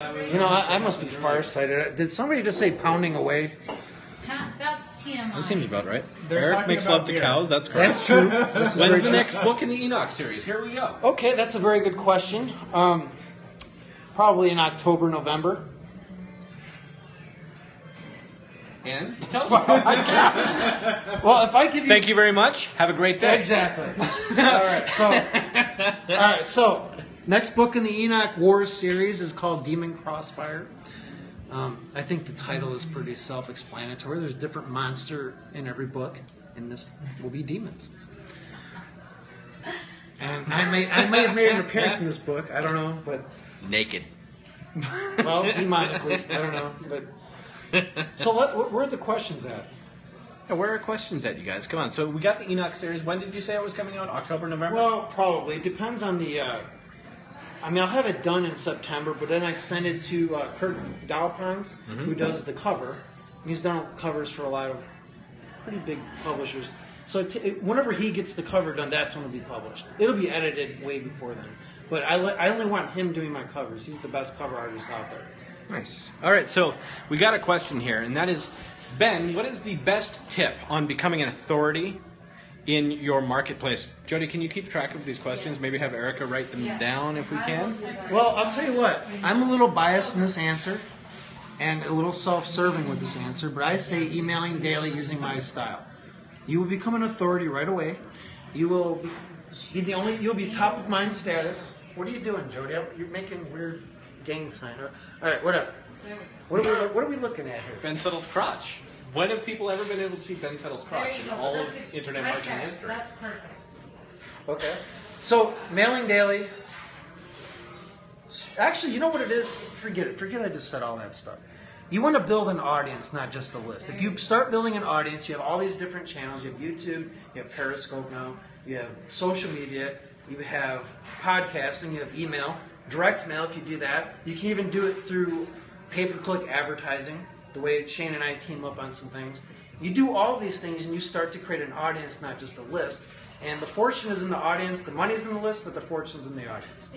You know, I must be farsighted. Did somebody just say pounding away? That's TMI. That seems about right. They're Eric makes love to beer. cows. That's correct. That's true. When's the next book in the Enoch series? Here we go. Okay, that's a very good question. Probably in October, November. And tell us. Well, if I give you... Thank you very much. Have a great day. Exactly. All right, so next book in the Enoch Wars series is called Demon Crossfire. I think the title is pretty self-explanatory. There's a different monster in every book, and this will be demons. And I may have made an appearance in this book. I don't know, but Naked. well, demonically, I don't know, but so where are the questions at? Yeah, where are questions at, you guys? Come on. So we got the Enoch series. When did you say it was coming out? October, November? Well, probably. It depends on the... I mean, I'll have it done in September, but then I send it to Kurt Dowpons, who does the cover. And he's done covers for a lot of pretty big publishers. So whenever he gets the cover done, that's when it'll be published. It'll be edited way before then. But I only want him doing my covers. He's the best cover artist out there. Nice. All right, so we got a question here, and that is, Ben, what is the best tip on becoming an authority in your marketplace? Jody, can you keep track of these questions? Yes. Maybe have Erica write them down if we can. Well, I'll tell you what. I'm a little biased in this answer and a little self-serving with this answer, but I say emailing daily using my style. You will become an authority right away. You will be you'll be top of mind status. What are you doing, Jody? You're making weird gang sign. All right, whatever. What are we looking at here? Ben Settle's crotch. When have people ever been able to see Ben Settle's crotch in all of internet Right marketing there. history? That's perfect. Okay. So, mailing daily. Actually, you know what it is? Forget it. Forget I just said all that stuff. You want to build an audience, not just a list. If you start building an audience, you have all these different channels. You have YouTube, you have Periscope now, you have social media, you have podcasting, you have email, direct mail if you do that. You can even do it through pay-per-click advertising, the way Shane and I team up on some things. You do all these things and you start to create an audience, not just a list. And the fortune is in the audience, the money's in the list, but the fortune's in the audience.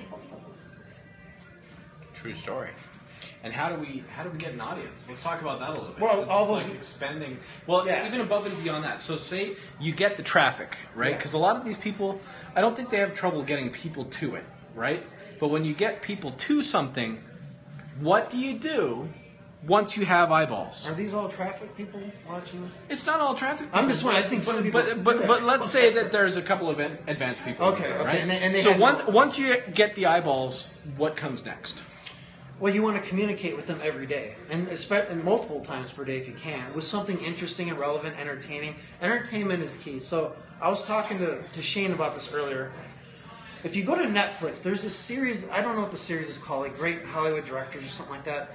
True story. And how do we get an audience? Let's talk about that a little bit. Well, Since all it's those like expanding. Well, Yeah. even above and beyond that. So say you get the traffic, right? Yeah. Because a lot of these people, I don't think they have trouble getting people to it, right? But when you get people to something, what do you do once you have eyeballs? Are these all traffic people watching? It's not all traffic. I'm just wondering. I think some people. But let's say that there's a couple of advanced people. Okay, there, okay. right? And they so have once you get the eyeballs, what comes next? Well, you want to communicate with them every day, and multiple times per day if you can, with something interesting and relevant, entertaining. Entertainment is key. So I was talking to Shane about this earlier. If you go to Netflix, there's this series, I don't know what the series is called, like Great Hollywood Directors or something like that.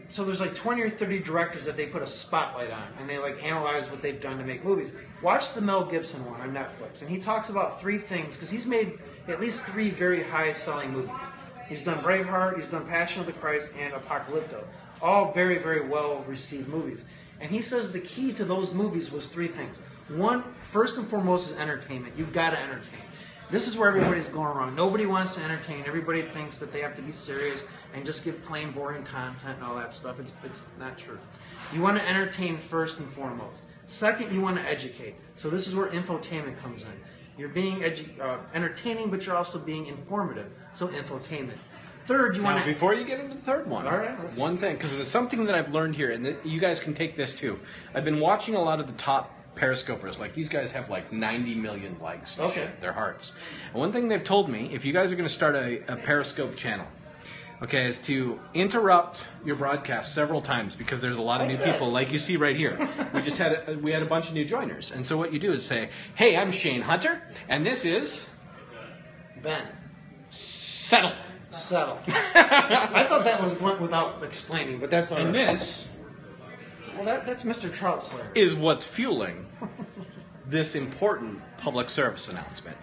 So there's like 20 or 30 directors that they put a spotlight on, and they like analyze what they've done to make movies. Watch the Mel Gibson one on Netflix, and he talks about three things, because he's made at least three very high-selling movies. He's done Braveheart, he's done Passion of the Christ, and Apocalypto. All very, very well-received movies. And he says the key to those movies was three things. One, first and foremost, is entertainment. You've got to entertain. This is where everybody's going wrong. Nobody wants to entertain. Everybody thinks that they have to be serious and just give plain, boring content and all that stuff. It's not true. You want to entertain first and foremost. Second, you want to educate. So this is where infotainment comes in. You're being entertaining, but you're also being informative. So infotainment. Third, you want to... Before you get into the third one, all right, one thing, because there's something that I've learned here, and that you guys can take this too. I've been watching a lot of the top Periscopers. Like, these guys have like 90 million likes. Okay. Their hearts. And one thing they've told me, if you guys are going to start a Periscope channel, okay, is to interrupt your broadcast several times, because there's a lot of new people, like you see right here. We had a bunch of new joiners, and so what you do is say, "Hey, I'm Shane Hunter, and this is Ben. Settle." Settle. I thought that went without explaining, but that's all right. And this Well, that's Mr. Troutslayer. is what's fueling this important public service announcement.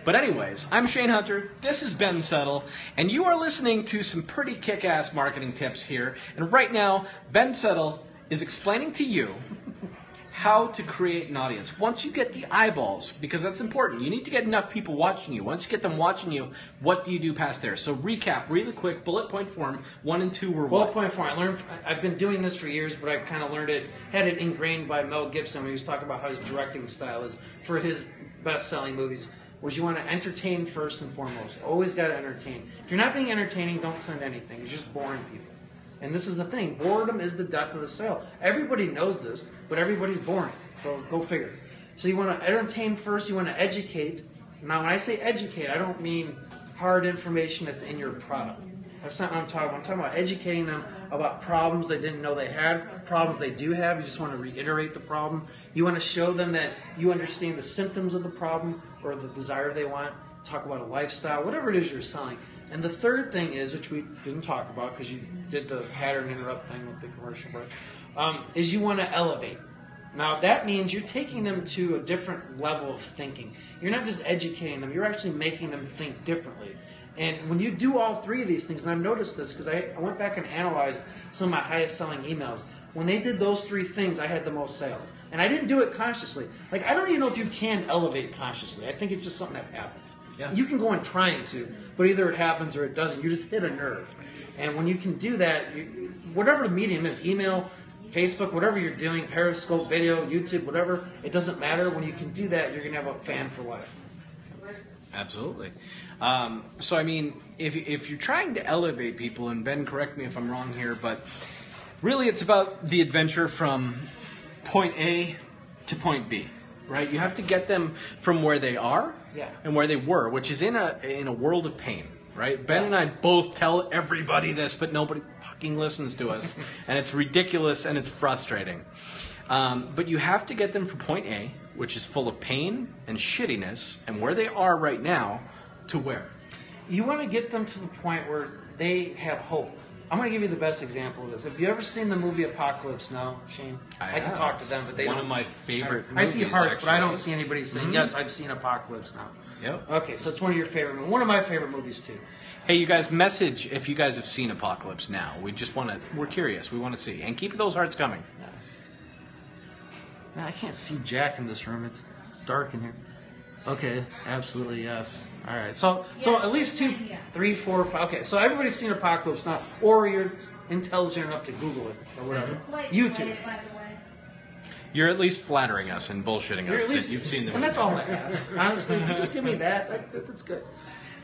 But anyways, I'm Shane Hunter, this is Ben Settle, and you are listening to some pretty kick-ass marketing tips here. And right now, Ben Settle is explaining to you how to create an audience. Once you get the eyeballs, because that's important, you need to get enough people watching you. Once you get them watching you, what do you do past there? So recap really quick, bullet point form, 1 and 2 were what? Bullet point form. I've been doing this for years, but I kind of learned it, had it ingrained by Mel Gibson when he was talking about how his directing style is for his best-selling movies. Was you want to entertain first and foremost. Always got to entertain. If you're not being entertaining, don't send anything. It's just boring people. And this is the thing. Boredom is the death of the sale. Everybody knows this, but everybody's boring. So go figure. So you want to entertain first. You want to educate. Now, when I say educate, I don't mean hard information that's in your product. That's not what I'm talking about. I'm talking about educating them about problems they didn't know they had, problems they do have. You just want to reiterate the problem. You want to show them that you understand the symptoms of the problem or the desire they want. Talk about a lifestyle, whatever it is you're selling. And the third thing is, which we didn't talk about because you did the pattern interrupt thing with the commercial break, is you want to elevate. Now, that means you're taking them to a different level of thinking. You're not just educating them, you're actually making them think differently. And when you do all three of these things, and I've noticed this because I went back and analyzed some of my highest selling emails. When they did those three things, I had the most sales. And I didn't do it consciously. Like, I don't even know if you can elevate consciously. I think it's just something that happens. Yeah. You can go on trying to, but either it happens or it doesn't. You just hit a nerve. And when you can do that, whatever the medium is, email, Facebook, whatever you're doing, Periscope, video, YouTube, whatever, it doesn't matter. When you can do that, you're going to have a fan for life. Absolutely. So, I mean, if you're trying to elevate people, and Ben, correct me if I'm wrong here, but really it's about the adventure from point A to point B, right? You have to get them from where they are and where they were, which is in a world of pain, right? Ben and I both tell everybody this, but nobody fucking listens to us, and it's ridiculous and it's frustrating. But you have to get them from point A, which is full of pain and shittiness, and where they are right now, to where? You want to get them to the point where they have hope. I'm going to give you the best example of this. Have you ever seen the movie Apocalypse Now, Shane? I can talk to them, but they don't. One of my favorite I movies, see hearts, actually. but I don't see anybody saying, yes, I've seen Apocalypse Now. Yep. Okay, so it's one of your favorite movies. One of my favorite movies, too. Hey, you guys, message if you guys have seen Apocalypse Now. We're curious. We want to see. And keep those hearts coming. Man, I can't see Jack in this room. It's dark in here. Okay, absolutely, yes. All right, so at least 2, 3, 4, 5. Okay, so everybody's seen Apocalypse Now, or you're intelligent enough to Google it or whatever. YouTube. You're at least flattering us and bullshitting us that you've seen the movie. And that's all I ask. Honestly, if you just give me that's good.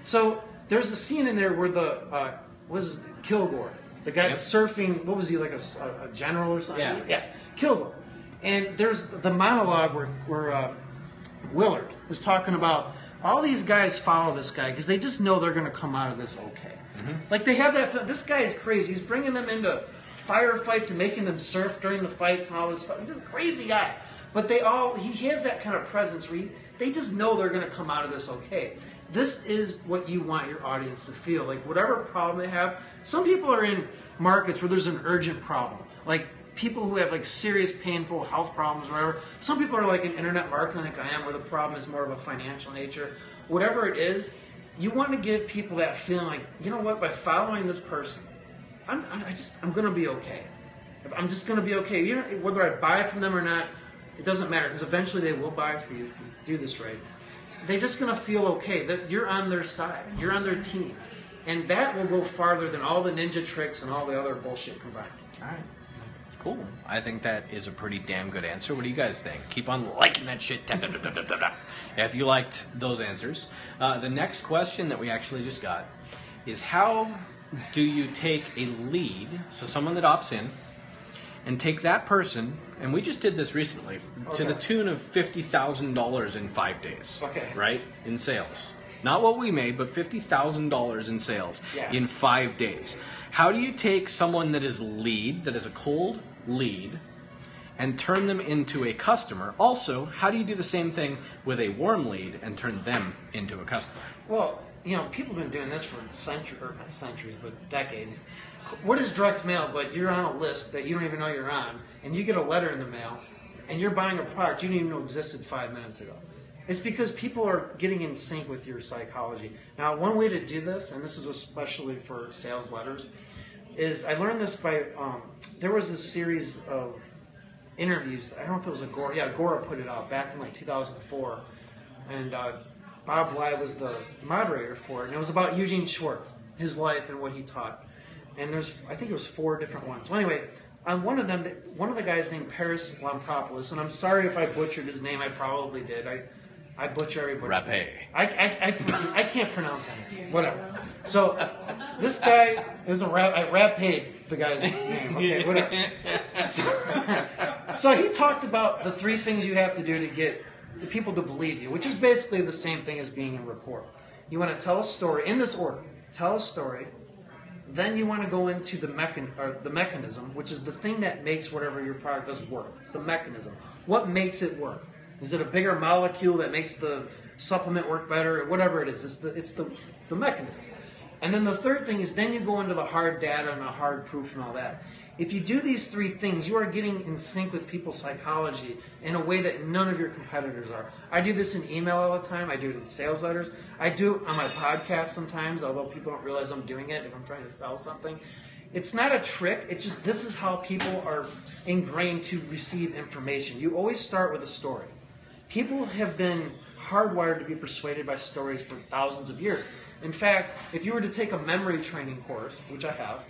So there's a scene in there where was Kilgore, the guy that's surfing. What was he, like a general or something? Yeah, Kilgore. And there's the monologue where Willard is talking about all these guys follow this guy because they just know they're going to come out of this okay. Mm-hmm. Like they have that. This guy is crazy. He's bringing them into firefights and making them surf during the fights and all this stuff. He's this crazy guy. But he has that kind of presence where they just know they're going to come out of this okay. This is what you want your audience to feel. Like whatever problem they have. Some people are in markets where there's an urgent problem. Like people who have like serious, painful health problems or whatever. Some people are like in internet marketing like I am, where the problem is more of a financial nature. Whatever it is, you want to give people that feeling like, you know what, by following this person, I'm going to be okay. I'm just going to be okay. You know, whether I buy from them or not, it doesn't matter because eventually they will buy for you if you do this right. They're just going to feel okay that you're on their side. You're on their team. And that will go farther than all the ninja tricks and all the other bullshit combined. All right. Cool. I think that is a pretty damn good answer. What do you guys think? Keep on liking that shit. If you liked those answers. The next question that we actually just got is how do you take a lead, so someone that opts in, and take that person, and we just did this recently, to the tune of $50,000 in 5 days. Okay. Right? In sales. Not what we made, but $50,000 in sales in 5 days. How do you take someone that is a cold lead, and turn them into a customer? Also, how do you do the same thing with a warm lead and turn them into a customer? Well, you know, people have been doing this for not centuries, but decades. What is direct mail? But you're on a list that you don't even know you're on, and you get a letter in the mail, and you're buying a product you didn't even know existed 5 minutes ago. It's because people are getting in sync with your psychology. Now, one way to do this, and this is especially for sales letters, is I learned this by, there was this series of interviews. I don't know if it was Agora. Yeah, Agora put it out back in like 2004, and Bob Bly was the moderator for it, and it was about Eugene Schwartz, his life and what he taught. And I think it was 4 different ones. Well, anyway, on one of them, one of the guys named Paris Lampropoulos, and I'm sorry if I butchered his name. I probably did. I butcher everybody's name. I can't pronounce anything. Whatever. So this guy is a rap. I rap-paid the guy's name. Okay, whatever. So he talked about the 3 things you have to do to get the people to believe you, which is basically the same thing as being in rapport. You want to tell a story in this order. Tell a story. Then you want to go into the mechanism, which is the thing that makes whatever your product does work. It's the mechanism. What makes it work? Is it a bigger molecule that makes the supplement work better? Whatever it is, it's the mechanism. And then the third thing is then you go into the hard data and the hard proof and all that. If you do these 3 things, you are getting in sync with people's psychology in a way that none of your competitors are. I do this in email all the time. I do it in sales letters. I do it on my podcast sometimes, although people don't realize I'm doing it if I'm trying to sell something. It's not a trick. It's just this is how people are ingrained to receive information. You always start with a story. People have been hardwired to be persuaded by stories for thousands of years. In fact, if you were to take a memory training course, which I have,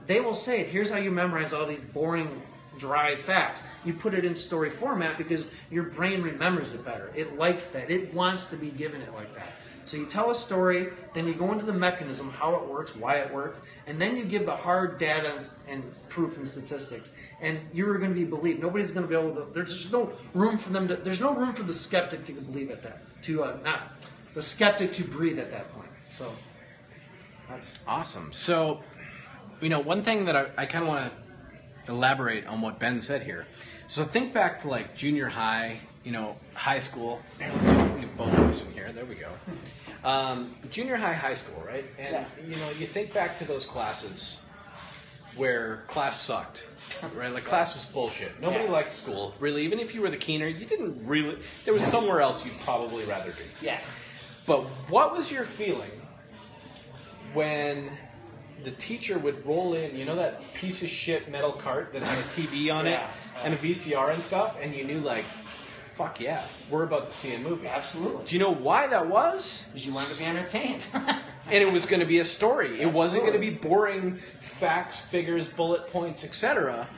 they will say, here's how you memorize all these boring, dry facts. You put it in story format because your brain remembers it better. It likes that. It wants to be given it like that. So you tell a story, then you go into the mechanism, how it works, why it works, and then you give the hard data and proof and statistics. And you're going to be believed. Nobody's going to be able to, there's just no room for them to, there's no room for the skeptic to believe at that, the skeptic to breathe at that point. So that's awesome. So, one thing that I kind of want to elaborate on what Ben said here. So think back to like junior high, high school. Let's see if we can get both of us in here. There we go. Junior high school, right? And, you think back to those classes where class sucked, right? Like class was bullshit. Nobody liked school, really. Even if you were the keener, you didn't really, there was somewhere else you'd probably rather be. Yeah. But what was your feeling when the teacher would roll in, that piece of shit metal cart that had a TV on it and a VCR and stuff, and you knew like, fuck yeah, we're about to see a movie. Absolutely. Do you know why that was? Because you wanted to be entertained. And it was going to be a story. It wasn't going to be boring facts, figures, bullet points, etc.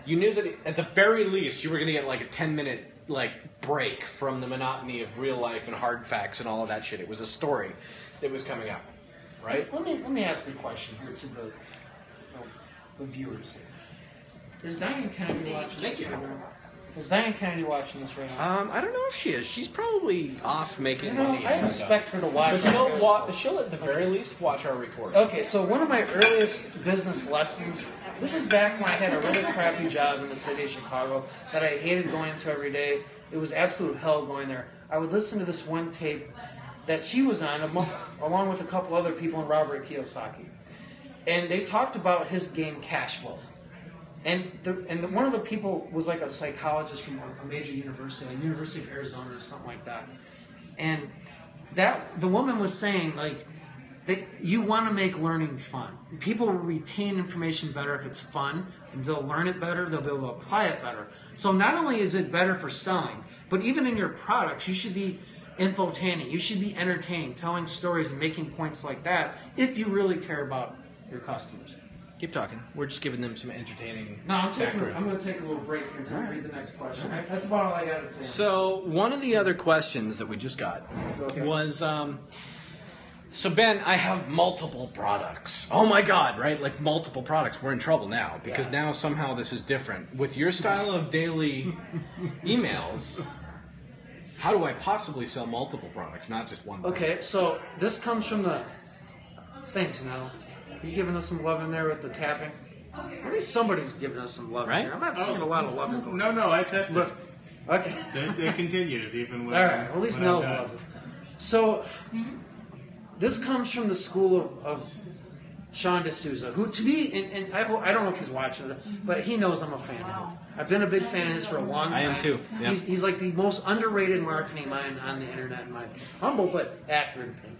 You knew that at the very least you were going to get like a 10-minute break from the monotony of real life and hard facts and all of that shit. It was a story that was coming up, right? Let me ask a question here to the viewers here. Is Diane Kennedy watching? Thank you. Is Diane Kennedy watching this right now? I don't know if she is. She's probably off making money. I expect her to watch. But she'll at the very least watch our recording. Okay, so one of my earliest business lessons, this is back when I had a really crappy job in the city of Chicago that I hated going to every day. It was absolute hell going there. I would listen to this one tape that she was on, along with a couple other people and Robert Kiyosaki. And they talked about his game cash flow. And one of the people was like a psychologist from a major university, like University of Arizona or something like that. And the woman was saying, you want to make learning fun. People will retain information better if it's fun. They'll learn it better. They'll be able to apply it better. So not only is it better for selling, but even in your products, you should be infotaining. You should be entertaining, telling stories and making points like that if you really care about your customers. Keep talking. We're just giving them some entertaining. No, I'm going to take a little break here to read the next question. That's about all I got to say. So one of the other questions that we just got was, so Ben, I have multiple products. Oh my God, right? Like multiple products. We're in trouble now because now somehow this is different. With your style of daily emails, how do I possibly sell multiple products, not just one product? Okay, so this comes from the... Thanks, Nell. You giving us some love in there with the tapping? At least somebody's giving us some love in here. I'm not seeing a lot of love in there. No, I tested. But, okay. It continues even when. All right. Well, at least Nell's loves it. So, this comes from the school of Sean D'Souza, who to me, and I don't know if he's watching it, but he knows I'm a fan of his. I've been a big fan of his for a long time. I am too. Yeah. He's like the most underrated marketing mind on the internet, in my humble but accurate opinion.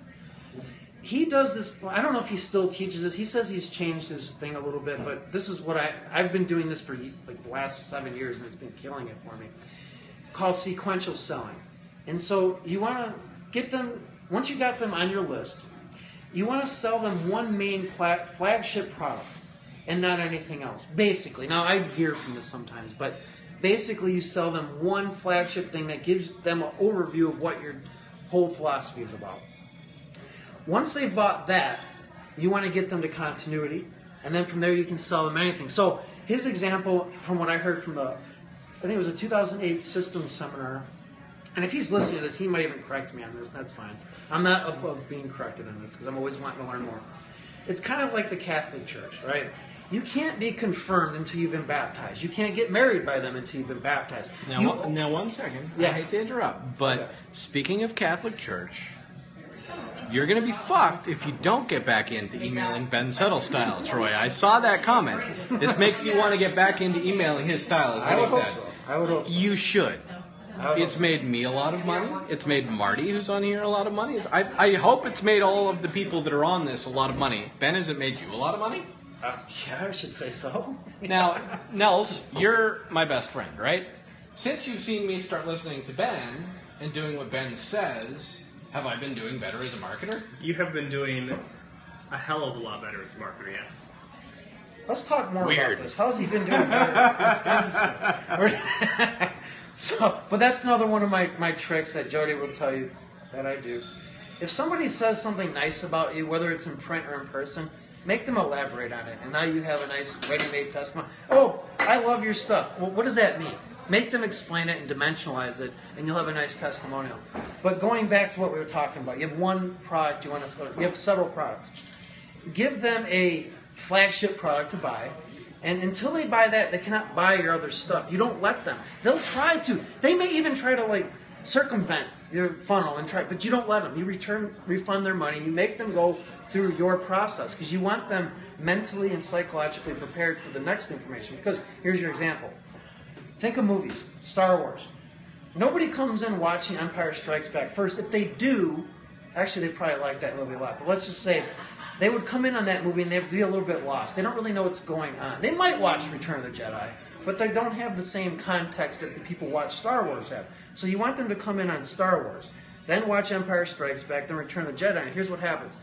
he does this. I don't know if he still teaches this. He says he's changed his thing a little bit, but this is what I've been doing this for like the last 7 years, and it's been killing it for me. Called sequential selling. And so you want to get them, once you got them on your list, you want to sell them one main flagship product and not anything else. Basically, now I hear from this sometimes, but basically you sell them one flagship thing that gives them an overview of what your whole philosophy is about. Once they've bought that, you want to get them to continuity, and then from there you can sell them anything. So his example, from what I heard from I think it was a 2008 systems seminar, and if he's listening to this, he might even correct me on this, that's fine. I'm not above being corrected on this, because I'm always wanting to learn more. It's kind of like the Catholic Church, right? You can't be confirmed until you've been baptized. You can't get married by them until you've been baptized. Now 1 second. Yeah. I hate to interrupt, but Okay. speaking of Catholic Church, you're going to be fucked if you don't get back into emailing Ben Settle style, Troy. I saw that comment. This makes you want to get back into emailing his style, is I what would he hope said. so. I would hope so. You should. I would It's hope made me a lot of money. It's made Marty, who's on here, a lot of money. I hope it's made all of the people that are on this a lot of money. Ben, has it made you a lot of money? Yeah, I should say so. Now, Nels, you're my best friend, right? Since you've seen me start listening to Ben and doing what Ben says, have I been doing better as a marketer? You have been doing a hell of a lot better as a marketer, yes. Let's talk more Weird. about this. How's he been doing better? But that's another one of my tricks that Jody will tell you that I do. If somebody says something nice about you, whether it's in print or in person, make them elaborate on it. And now you have a nice ready-made testimony. Oh, I love your stuff. Well, what does that mean? Make them explain it and dimensionalize it, and you'll have a nice testimonial. But going back to what we were talking about, you have one product you want to sell. You have several products. Give them a flagship product to buy, and until they buy that, they cannot buy your other stuff. You don't let them. They'll try to. They may even try to circumvent your funnel and try, but you don't let them. You refund their money. You make them go through your process because you want them mentally and psychologically prepared for the next information. Because here's your example. Think of movies, Star Wars. Nobody comes in watching Empire Strikes Back first. If they do, actually they probably like that movie a lot, but let's just say they would come in on that movie and they'd be a little bit lost. They don't really know what's going on. They might watch Return of the Jedi, but they don't have the same context that the people watch Star Wars have. So you want them to come in on Star Wars, then watch Empire Strikes Back, then Return of the Jedi, and here's what happens.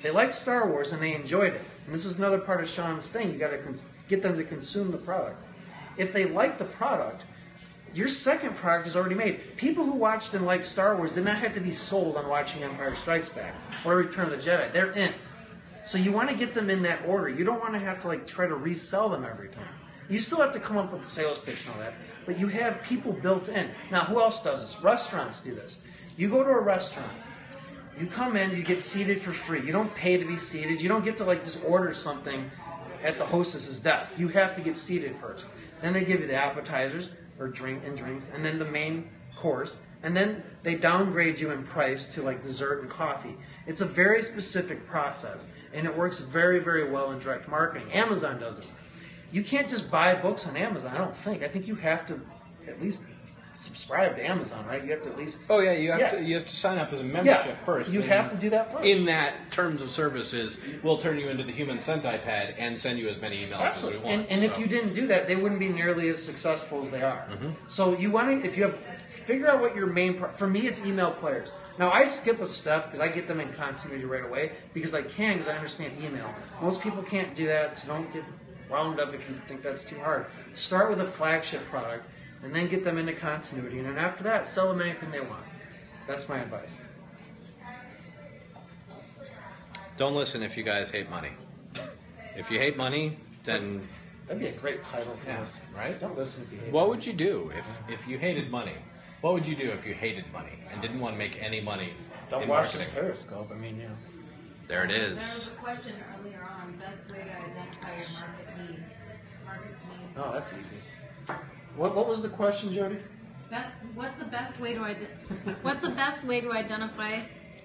They like Star Wars and they enjoyed it. And this is another part of Sean's thing. You got to get them to consume the product. If they like the product, your second product is already made. People who watched and liked Star Wars did not have to be sold on watching Empire Strikes Back or Return of the Jedi. They're in. So you want to get them in that order. You don't want to have to try to resell them every time. You still have to come up with a sales pitch and all that, but you have people built in. Now, who else does this? Restaurants do this. You go to a restaurant. You come in, you get seated for free. You don't pay to be seated. You don't get to just order something at the hostess's desk. You have to get seated first. Then they give you the appetizers or drinks, and then the main course, and then they downgrade you in price to dessert and coffee. It's a very specific process, and it works very, very well in direct marketing. Amazon does it. You can't just buy books on Amazon, I don't think. I think you have to at least subscribe to Amazon, right? You have to at least... Oh, yeah, you have to sign up as a membership first. You have to do that first. In that terms of services, we'll turn you into the human centipede and send you as many emails Absolutely. as we want. And if you didn't do that, they wouldn't be nearly as successful as they are. Mm-hmm. So you want to, figure out what your main, for me it's email players. Now I skip a step because I get them in continuity right away because I understand email. Most people can't do that, so don't get wound up if you think that's too hard. Start with a flagship product and then get them into continuity, and then after that, sell them anything they want. That's my advice. Don't listen if you guys hate money. If you hate money, then... That'd be a great title for us. Right? Don't listen if you hate What money. would you do if you hated money? What would you do if you hated money and didn't want to make any money Don't in watch marketing? this Periscope. There it There was is. a question earlier on, best way to identify your market needs. Market's needs. Oh, that's easy. What was the question, Jody? What's the best way to identify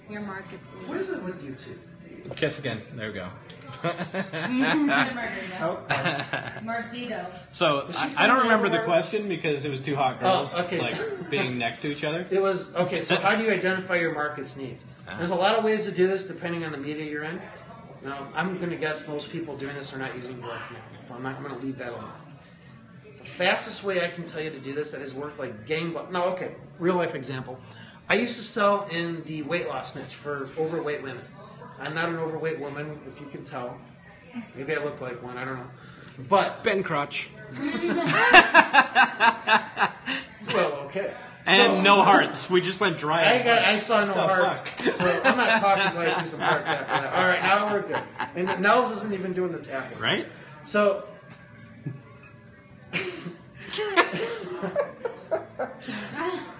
your market's needs? What is it with you two? Kiss again. There we go. Martito. So, I don't remember the question because it was two hot girls Oh, okay. being next to each other. It was, okay, so how do you identify your market's needs? There's a lot of ways to do this depending on the media you're in. Now, I'm going to guess most people doing this are not using direct mail, so I'm going to leave that alone. The fastest way I can tell you to do this that has worked like gangbusters. No, okay, real life example. I used to sell in the weight loss niche for overweight women. I'm not an overweight woman, if you can tell. Maybe I look like one, I don't know. But Ben Crotch. Well, okay. And So, no hearts. We just went dry. I saw no hearts, fuck. so I'm not talking until I see some hearts after that. All right, now we're good. And Nels isn't even doing the tapping. Right? So,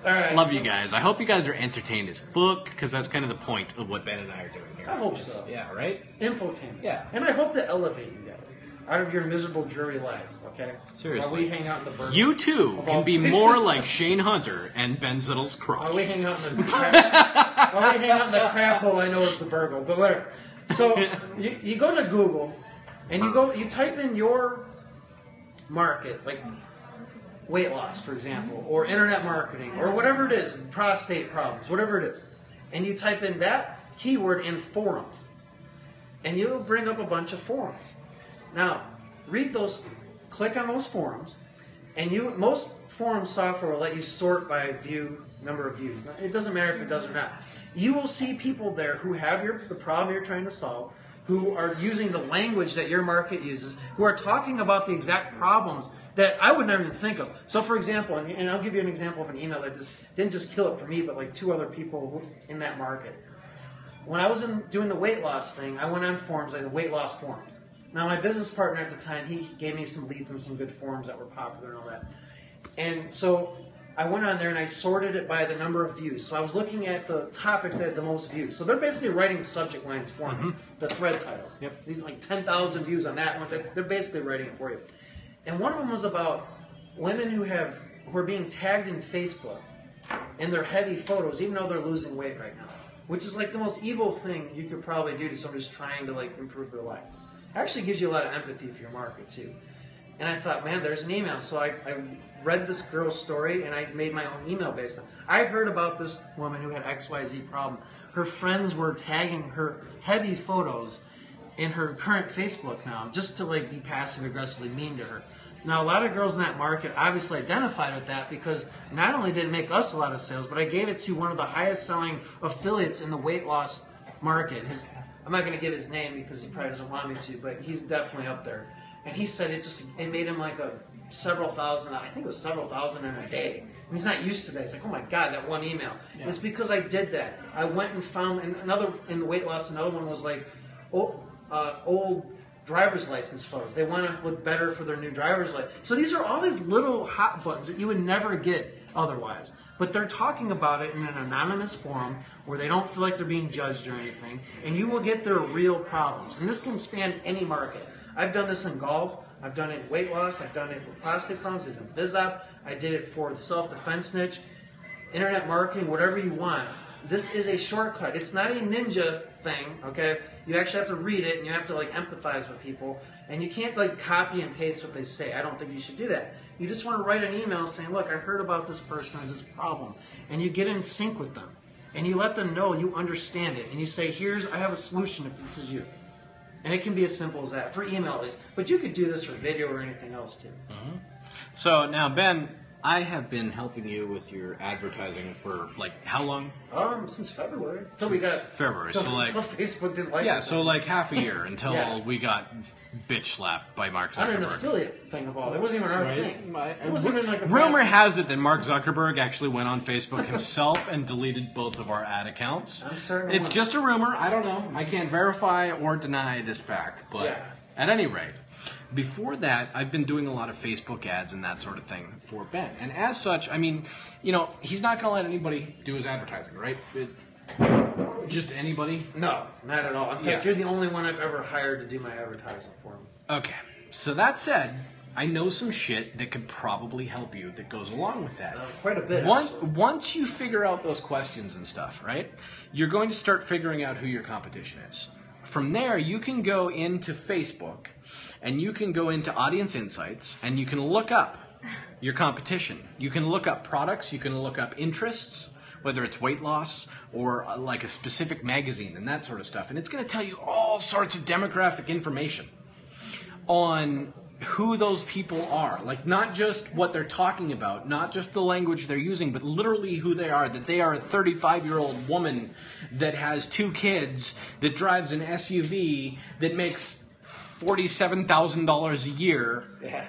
all right. Love you guys. I hope you guys are entertained as fuck, because that's kind of the point of what Ben and I are doing here. I hope so. Yeah, right? Infotainment. Yeah. And I hope to elevate you guys out of your miserable, dreary lives. Okay. Seriously. While we hang out in the burger. You too Of can all be places. more like Shane Hunter and Ben Zittle's crotch. While we hang out in the crap, while we hang out in the crap hole, I know it's the burgle, but whatever. So you go to Google, and you type in your market, like weight loss, for example, or internet marketing, or whatever it is, prostate problems, whatever it is, and you type in that keyword in forums, and you'll bring up a bunch of forums. Now, read those, click on those forums, and most forum software will let you sort by number of views. Now, it doesn't matter if it does or not. You will see people there who have the problem you're trying to solve, who are using the language that your market uses, who are talking about the exact problems that I would never even think of. So, for example, and I'll give you an example of an email that didn't just kill it for me, but like 2 other people in that market. When I was doing the weight loss thing, I went on forums, like weight loss forums. Now, my business partner at the time, he gave me some leads and some good forums that were popular and all that. And so I went on there and I sorted it by the number of views. So I was looking at the topics that had the most views. So they're basically writing subject lines for me, the thread titles. Yep. These are like 10,000 views on that one. They're basically writing it for you. And one of them was about women who are being tagged in Facebook in their heavy photos, even though they're losing weight right now, which is like the most evil thing you could probably do to someone who's trying to like improve their life. Actually gives you a lot of empathy for your market too. And I thought, man, there's an email. So I read this girl's story and I made my own email based on it. I heard about this woman who had XYZ problem. Her friends were tagging her heavy photos in her current Facebook now just to like be passive aggressively mean to her. Now, a lot of girls in that market obviously identified with that because not only did it make us a lot of sales, but I gave it to one of the highest selling affiliates in the weight loss market. I'm not going to give his name because he probably doesn't want me to, but he's definitely up there. And he said it made him like several thousand, I think it was several thousand in a day. And he's not used to that. He's like, oh my God, that one email. Yeah. It's because I did that. I went and found, and in the weight loss, another one was like old driver's license photos. They want to look better for their new driver's license. So these are all these little hot buttons that you would never get otherwise. But they're talking about it in an anonymous forum where they don't feel like they're being judged or anything. And you will get their real problems. And this can span any market. I've done this in golf. I've done it in weight loss. I've done it with prostate problems. I've done BizOp. I did it for the self-defense niche, internet marketing, whatever you want. This is a shortcut. It's not a ninja thing, okay? You actually have to read it and you have to like empathize with people. And you can't like copy and paste what they say. I don't think you should do that. You just want to write an email saying, look, I heard about this person has this problem. And you get in sync with them. And you let them know you understand it. And you say, I have a solution if this is you. And it can be as simple as that, for email at least. But you could do this for video or anything else too. Mm-hmm. So now, Ben, I have been helping you with your advertising for like how long? Since February. Until we got February. So until like Facebook didn't like yeah, us. so like half a year until Yeah. we got bitch slapped by Mark On an Zuckerberg. affiliate thing of all. It wasn't even our Right. thing. It wasn't even like a Rumor bad- has it that Mark Zuckerberg actually went on Facebook himself and deleted both of our ad accounts. I'm certain it It's was. just a rumor. I don't know. I can't verify or deny this fact. But Yeah. at any rate, before that, I've been doing a lot of Facebook ads and that sort of thing for Ben. And as such, I mean, he's not going to let anybody do his advertising, right? Just anybody? No, not at all. In fact, Yeah. you're the only one I've ever hired to do my advertising for me. Okay. So that said, I know some shit that could probably help you that goes along with that. Quite a bit. Once you figure out those questions and stuff, right, you're going to start figuring out who your competition is. From there, you can go into Facebook and you can go into Audience Insights and you can look up your competition. You can look up products, you can look up interests, whether it's weight loss or like a specific magazine and that sort of stuff. And it's going to tell you all sorts of demographic information on who those people are. Like, not just what they're talking about, not just the language they're using, but literally who they are. That they are a 35-year-old woman that has 2 kids, that drives an SUV, that makes $47,000 a year,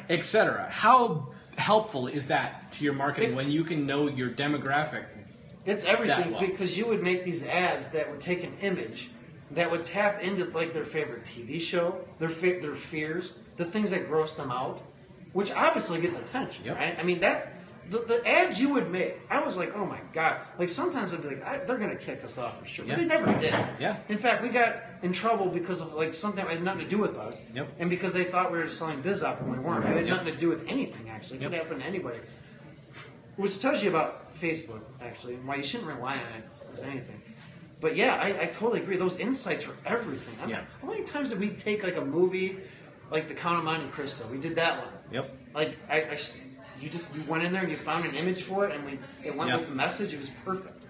etc. How helpful is that to your marketing when you can know your demographic? It's everything, because you would make these ads that would take an image that would tap into like their favorite TV show, their fears, the things that gross them out, which obviously gets attention, right? I mean, the ads you would make, I was like, oh my God. Like, sometimes I'd be like, they're going to kick us off for sure. But they never did. Yeah. In fact, we got in trouble because of like something that had nothing to do with us. And because they thought we were selling BizOp and we weren't. It had nothing to do with anything, actually. It could happen to anybody. Which tells you about Facebook, actually, and why you shouldn't rely on it as anything. But yeah, I totally agree. Those insights were everything. How many times did we take like a movie, like The Count of Monte Cristo? We did that one. Like you went in there and you found an image for it, and it went with the message. It was perfect.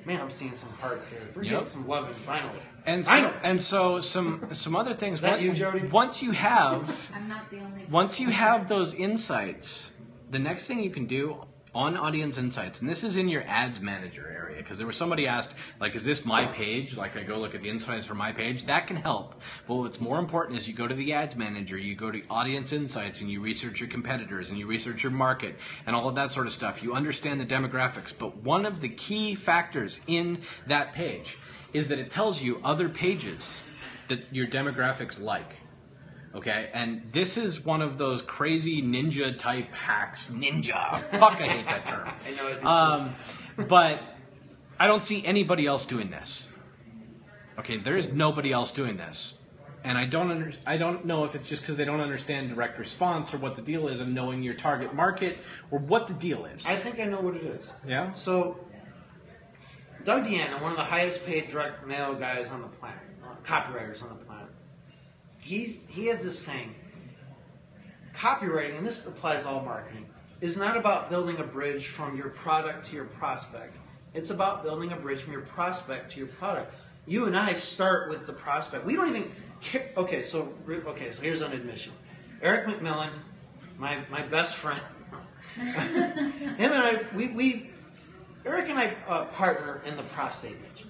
Man, I'm seeing some hearts here. We're getting some love finally. And so some other things. Is that you, Jody? Once you have, I'm not the only. Once you have those insights, the next thing you can do on Audience Insights, and this is in your ads manager area, because there was somebody asked, like, is this my page? Like, I go look at the insights for my page. That can help. But what's more important is you go to the ads manager, you go to Audience Insights, and you research your competitors, and you research your market, and all of that sort of stuff. You understand the demographics. But one of the key factors in that page is that it tells you other pages that your demographics like. Okay, and this is one of those crazy ninja type hacks. Ninja. Fuck, I hate that term. I know it. But I don't see anybody else doing this. Okay, there is nobody else doing this, and I don't know if it's just because they don't understand direct response or what the deal is, and knowing your target market or what the deal is. I think I know what it is. Yeah. So, Doug Deanna, one of the highest paid direct mail guys on the planet, copywriters on the planet. He has this saying, copywriting, and this applies to all marketing, is not about building a bridge from your product to your prospect. It's about building a bridge from your prospect to your product. You and I start with the prospect. We don't even care. Okay, so here's an admission. Eric McMillan, my best friend, him and I, Eric and I partner in the prostate niche.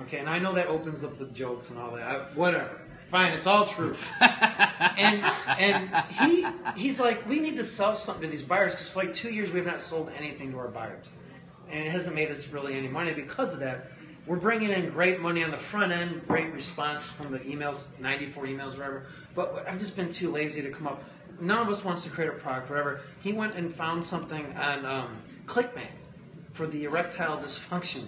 Okay, and I know that opens up the jokes and all that. Whatever. Fine, it's all true. and he's like, we need to sell something to these buyers, because for like 2 years we have not sold anything to our buyers. And it hasn't made us really any money because of that. We're bringing in great money on the front end, great response from the emails, 94 emails, whatever. But I've just been too lazy to come up. None of us wants to create a product, whatever. He went and found something on ClickBank for the erectile dysfunction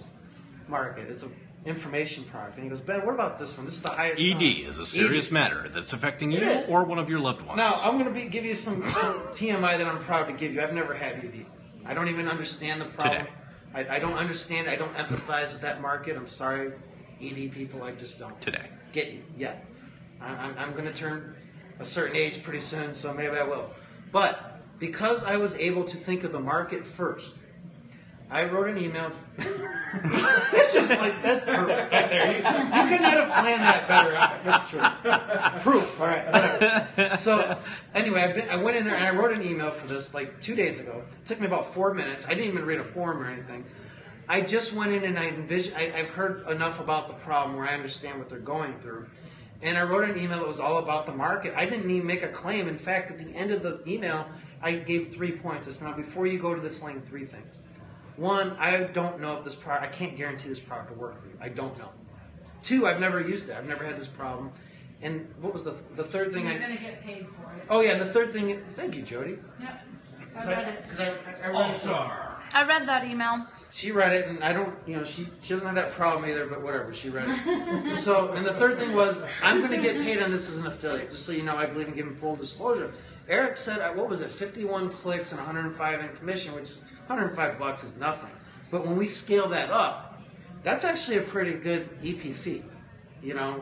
market. It's an information product. And he goes, Ben, what about this one? This is the highest. ED is a serious matter that's affecting you or one of your loved ones. Now, I'm going to give you some TMI that I'm proud to give you. I've never had ED. I don't even understand the problem. Today. I don't understand. I don't empathize with that market. I'm sorry, ED people. I just don't get you yet. I'm going to turn a certain age pretty soon, so maybe I will. But because I was able to think of the market first, I wrote an email. It's just like, that's perfect right there. You could not have planned that better. That's true. Proof. All right. Whatever. So anyway, I went in there and I wrote an email for this like 2 days ago. It took me about 4 minutes. I didn't even read a form or anything. I just went in and I've heard enough about the problem where I understand what they're going through. And I wrote an email that was all about the market. I didn't even make a claim. In fact, at the end of the email, I gave 3 points. I said, now before you go to this link, 3 things. One, I don't know if this product, I can't guarantee this product will work for you. I don't know. 2, I've never used it. I've never had this problem. And what was the third thing? You're going to get paid for it. Oh, yeah, and the third thing, thank you, Jody. Yep. I read it. Because I read All-star. I read that email. She read it, and I don't, she doesn't have that problem either, but whatever, she read it. So, and the third thing was, I'm going to get paid on this as an affiliate, just so you know, I believe in giving full disclosure. Eric said, what was it, 51 clicks and 105 in commission, which is $105 is nothing. But when we scale that up, that's actually a pretty good EPC.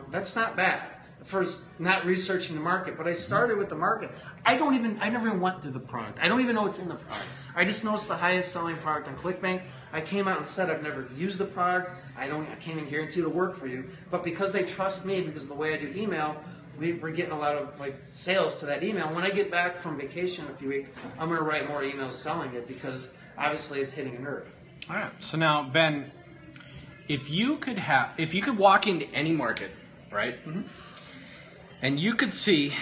That's not bad. for not researching the market. But I started with the market. I never even went through the product. I don't even know what's in the product. I just know it's the highest selling product on ClickBank. I came out and said I've never used the product. I can't even guarantee it'll work for you. But because they trust me, because of the way I do email, we're getting a lot of sales to that email. When I get back from vacation in a few weeks, I'm going to write more emails selling it because obviously it's hitting a nerve. All right. So now, Ben, if you could walk into any market, right, mm-hmm. and you could see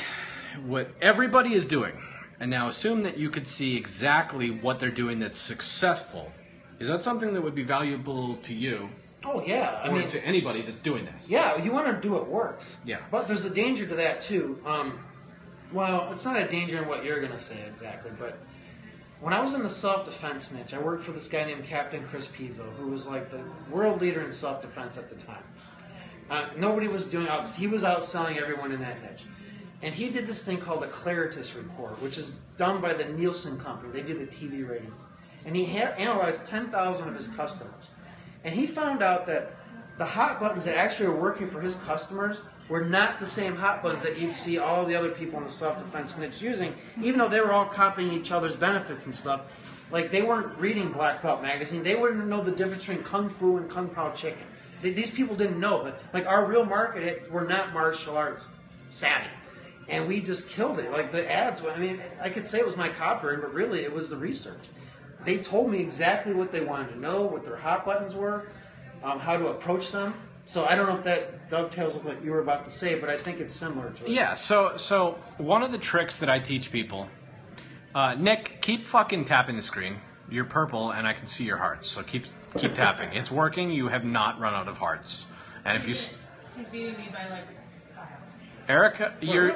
what everybody is doing, and now assume that you could see exactly what they're doing that's successful, is that something that would be valuable to you? Oh, yeah. Or to anybody that's doing this? Yeah, you want to do what works. Yeah. But there's a danger to that, too. Well, it's not a danger in what you're going to say exactly, but when I was in the self-defense niche, I worked for this guy named Captain Chris Pizzo, who was like the world leader in self-defense at the time. Nobody was doing he was outselling everyone in that niche. And he did this thing called a Claritas report, which is done by the Nielsen company. They do the TV ratings. And he analyzed 10,000 of his customers. And he found out that the hot buttons that actually were working for his customers were not the same hot buttons that you'd see all the other people in the self-defense niche using, even though they were all copying each other's benefits and stuff. Like, they weren't reading Black Belt magazine. They wouldn't know the difference between Kung Fu and Kung Pao chicken. These people didn't know. But, like, our real market, we're not martial arts savvy. And we just killed it. Like, the ads, I mean, I could say it was my copywriting, but really it was the research. They told me exactly what they wanted to know, what their hot buttons were, how to approach them. So I don't know if that dovetails with what you were about to say, but I think it's similar to it. Yeah, so one of the tricks that I teach people, Nick, keep fucking tapping the screen. You're purple, and I can see your hearts, so keep tapping. It's working. You have not run out of hearts. And if you... He's beating me by like... Erica, you're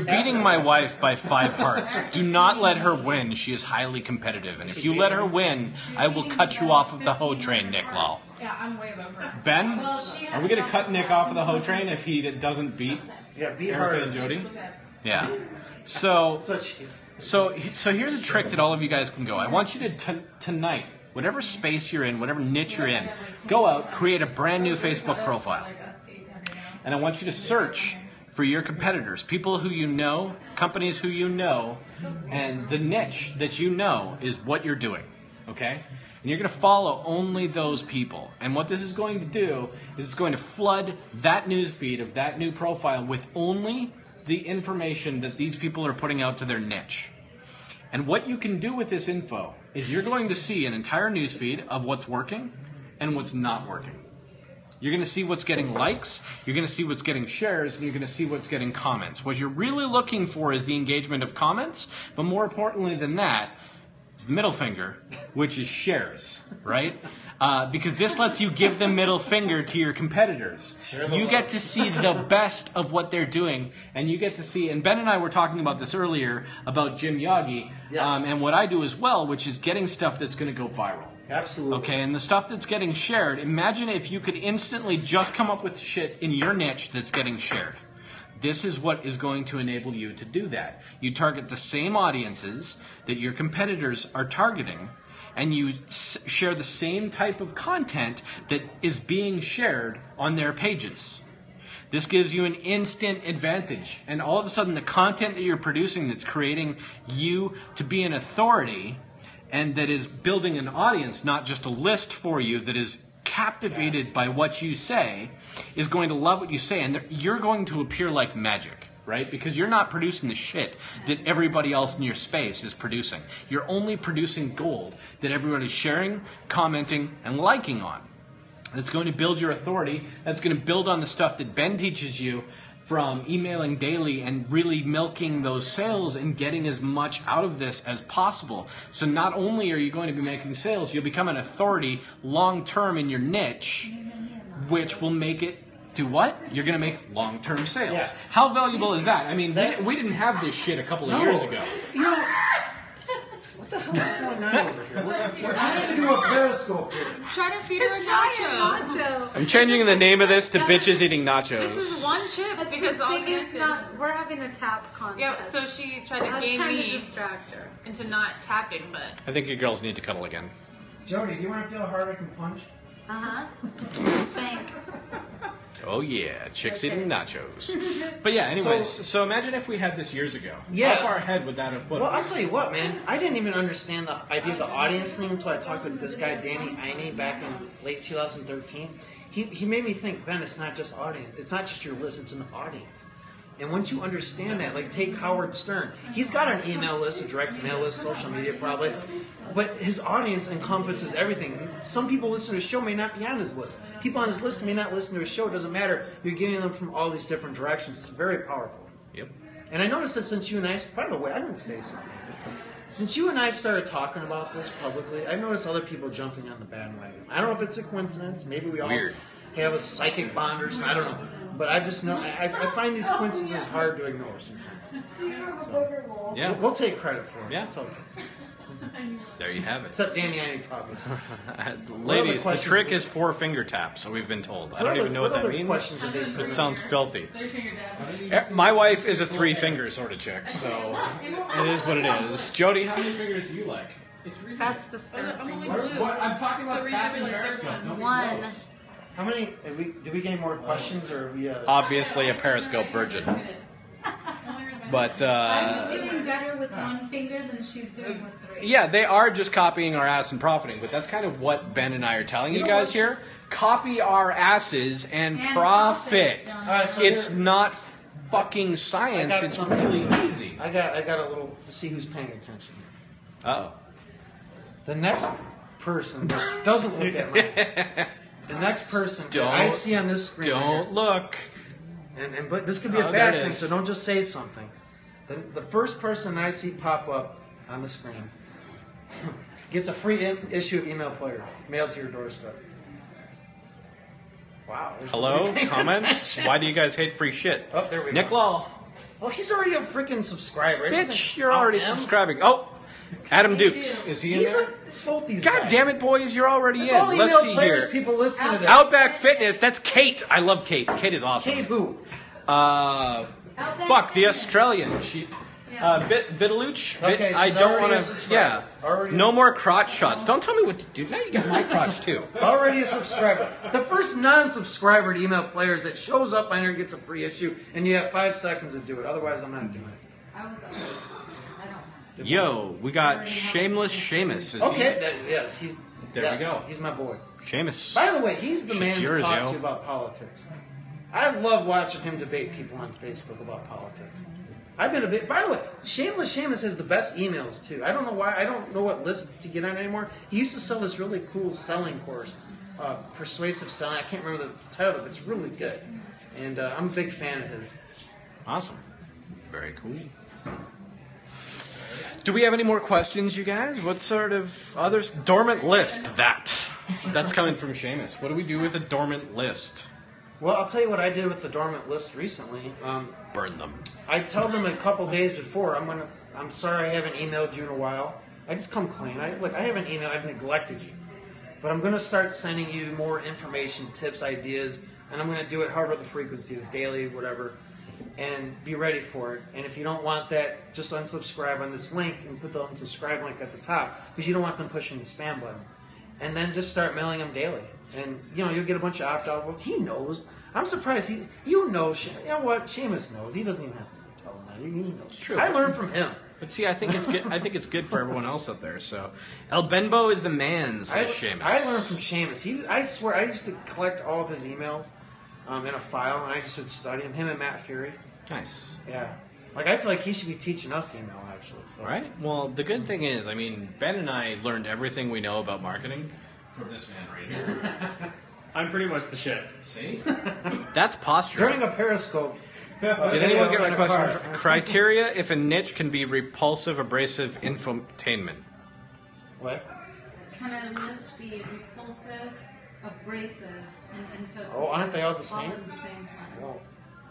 beating my wife by 5 hearts. Do not let her win. She is highly competitive, and if you let her win, I will cut you off of the hoe train, Nick Lal. Yeah, I'm way above her. Ben, are we going to cut Nick off of the hoe train if he doesn't beat Erica and Jody? Yeah. So here's a trick that all of you guys can go. I want you to tonight, whatever space you're in, whatever niche you're in, go out, create a brand new Facebook profile. And I want you to search for your competitors, people who you know, companies who you know, and the niche that you know is what you're doing, okay? And you're going to follow only those people. And what this is going to do is it's going to flood that news feed of that new profile with only the information that these people are putting out to their niche. And what you can do with this info is you're going to see an entire news feed of what's working and what's not working. You're going to see what's getting likes, you're going to see what's getting shares, and you're going to see what's getting comments. What you're really looking for is the engagement of comments, but more importantly than that is the middle finger, which is shares, right? Because this lets you give the middle finger to your competitors. You get to see the best of what they're doing, and you get to see, and Ben and I were talking about this earlier, about Jim Yagi, and what I do as well, which is getting stuff that's going to go viral. Absolutely. Okay, and the stuff that's getting shared, imagine if you could instantly just come up with shit in your niche that's getting shared. This is what is going to enable you to do that. You target the same audiences that your competitors are targeting, and you share the same type of content that is being shared on their pages. This gives you an instant advantage. And all of a sudden, the content that you're producing that's creating you to be an authority and that is building an audience, not just a list for you that is captivated by what you say, is going to love what you say. And you're going to appear like magic, right? Because you're not producing the shit that everybody else in your space is producing. You're only producing gold that everybody's sharing, commenting, and liking on. That's going to build your authority. That's going to build on the stuff that Ben teaches you from emailing daily and really milking those sales and getting as much out of this as possible. So not only are you going to be making sales, you'll become an authority long-term in your niche, which will make it do what? You're going to make long-term sales. Yeah. How valuable is that? I mean, we didn't have this shit a couple of years ago. You know, what the hell is going on over here? We're trying to do a Periscope here. Try to feed her a nacho. I'm changing the name of this to Bitches Eating Nachos. This is one chip because all we're having a tap contest. Yeah, so she tried to game me to distract her into not tapping, but I think you girls need to cuddle again. Jody, do you want to feel how hard I can punch? Spank. Oh yeah, chicks eating nachos. But yeah, anyways, so imagine if we had this years ago. Yeah. How far ahead would that have put Well, us? I'll tell you what, man. I didn't even understand the idea of the audience thing until I talked to this guy, Danny Ine, back in late 2013. He made me think, Ben, it's not just audience. It's not just your list, it's an audience. And once you understand that, like take Howard Stern. He's got an email list, a direct mail list, social media probably. But his audience encompasses everything. Some people listen to his show may not be on his list. People on his list may not listen to his show. It doesn't matter. You're getting them from all these different directions. It's very powerful. Yep. And I noticed that since you and I, by the way, I didn't say something. Since you and I started talking about this publicly, I've noticed other people jumping on the bandwagon. I don't know if it's a coincidence. Maybe we all Weird. have a psychic bond or something. I don't know. But I just know, I find these coincidences hard to ignore sometimes. So, Yeah. we'll take credit for it. Yeah. It's okay. There you have it. Except Danny, I need to talk with you. Ladies, the questions trick have- is 4 finger taps, so we've been told. I What don't other- even know what that other means. questions have they It submitted? sounds filthy. Three-finger dab. My wife is a 3 finger sort of chick, so it is what it is. Jody, how many fingers do you like? That's disgusting. I'm talking about tapping Periscope. Don't One. How many? Did we get any more questions, or are we? Obviously a Periscope virgin. But, I'm doing better with one finger than she's doing with three. yeah, they are just copying our ass and profiting, but that's kind of what Ben and I are telling you know guys what? here. Copy our asses and profit. profit. All right, so It's here- not fucking I science, got it's something. really easy. I got a little to see who's paying attention. Uh-oh. The next person that doesn't look at mine. The next person that I Don't- see on this screen. Don't look. But this could be a Oh, bad there it thing, is. so don't just say something. The first person I see pop up on the screen gets a free issue of Email Player mailed to your doorstep. Wow. there's Hello? nobody paying Comments? attention. Why do you guys hate free shit? Oh, there we Nick go. Law. Well, he's already a freaking subscriber. It Bitch, doesn't you're already count him. subscribing. Oh, Adam They Dukes. do. Is he in He's there? both these God guys. damn it, boys, you're already It's in. all Let's Email see Players here. people listening to this. Outback Fitness, that's Kate. I love Kate. Kate is awesome. Kate who? Fuck, the Australian. She, Vitaluch. Okay, she's I don't already want a to. subscriber. Yeah. Already No a- more crotch shots. Don't tell me what to do. Now you got my crotch too. Already a subscriber. The first non-subscriber to Email Players that shows up on here gets a free issue, and you have 5 seconds to do it. Otherwise, I'm not doing it. I was up. I don't. Yo, we got Shameless Seamus. Is Okay, yes, he's. There yes, we go. He's my boy. Seamus. By the way, he's the Shit's man to yours, talk yo. to about politics. I love watching him debate people on Facebook about politics. I've been a bit. By the way, Shameless Seamus has the best emails too. I don't know why. I don't know what list to get on anymore. He used to sell this really cool selling course, persuasive selling. I can't remember the title of it. It's really good, and I'm a big fan of his. Awesome. Very cool. Do we have any more questions, you guys? What sort of others? Dormant list. That's coming from Seamus. What do we do with a dormant list? Well, I'll tell you what I did with the dormant list recently. Burn them. I tell them a couple days before, I'm sorry I haven't emailed you in a while. I just come clean. I haven't emailed, I've neglected you. But I'm going to start sending you more information, tips, ideas, and I'm going to do it however the frequency is, daily, whatever, and be ready for it. And if you don't want that, just unsubscribe on this link and put the unsubscribe link at the top, because you don't want them pushing the spam button. And then just start mailing them daily. And, you'll get a bunch of opt-out. Well, he knows. I'm surprised. You know what? Seamus knows. He doesn't even have to tell him that. He knows. It's true. I learned from him. But see, I think it's good. I think it's good for everyone else out there. So, El Benbo is the man, says Seamus. I learned from Seamus. I swear, I used to collect all of his emails in a file, and I just would study him. Him and Matt Fury. Nice. Yeah. I feel like he should be teaching us email, actually. So. Right? Well, the good thing is, Ben and I learned everything we know about marketing from this man right here. I'm pretty much the shit. See? That's posture. During a Periscope. Did video anyone get my in a question? car. Criteria if a niche can be repulsive, abrasive, infotainment. What? Can a list be repulsive, abrasive, and infotainment? Oh, aren't they all the All same? at the same time. Well,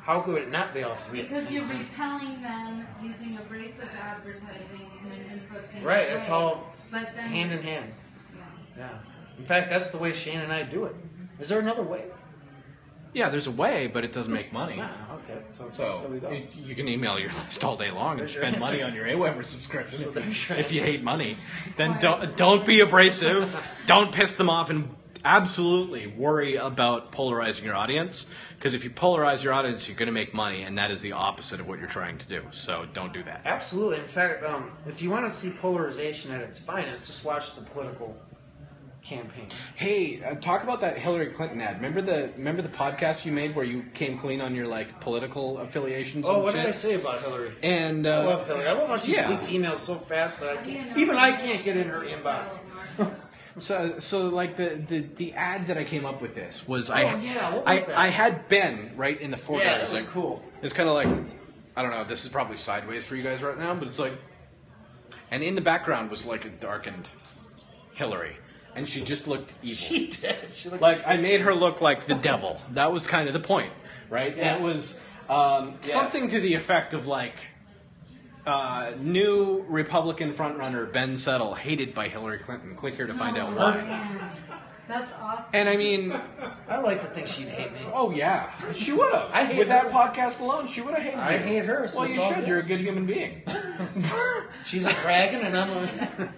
how could it not be all three at the Because same you're time? repelling them using abrasive advertising in an infotainment Right, it's way. all But then, hand in hand. Yeah. Yeah. In fact, that's the way Shane and I do it. Is there another way? Yeah, there's a way, but it doesn't make money. Nah, okay. So there we So go. you can email your list all day long and There's your spend answer. money on your AWeber subscription. So there's your If you answer. hate money, then don't be abrasive. Don't piss them off, and absolutely worry about polarizing your audience, because if you polarize your audience, you're going to make money, and that is the opposite of what you're trying to do. So don't do that. Absolutely. In fact, if you want to see polarization at its finest, just watch the political campaign. Hey, talk about that Hillary Clinton ad. Remember the podcast you made where you came clean on your like political affiliations? Oh, and what shit? did I say about Hillary? And I love Hillary. I love how she yeah. deletes emails so fast that I can't get in her inbox. So like the ad that I came up with this was What was that? I had Ben right in the foreground. Yeah, It's that was like, cool. It's kind of like, I don't know, this is probably sideways for you guys right now, but it's like, and in the background was like a darkened Hillary, and she just looked evil. She did. She looked Like I made her look like the devil. That was kind of the point, right? Yeah. And it was something to the effect of like, new Republican frontrunner Ben Settle hated by Hillary Clinton. Click here to find out why. That's awesome. And I mean, I like to think she'd hate me. oh yeah, she would have. I hate With that her. podcast alone, she would have hated I you. hate her, so Well, it's you all should. good. You're a good human being. She's a dragon, and I'm a...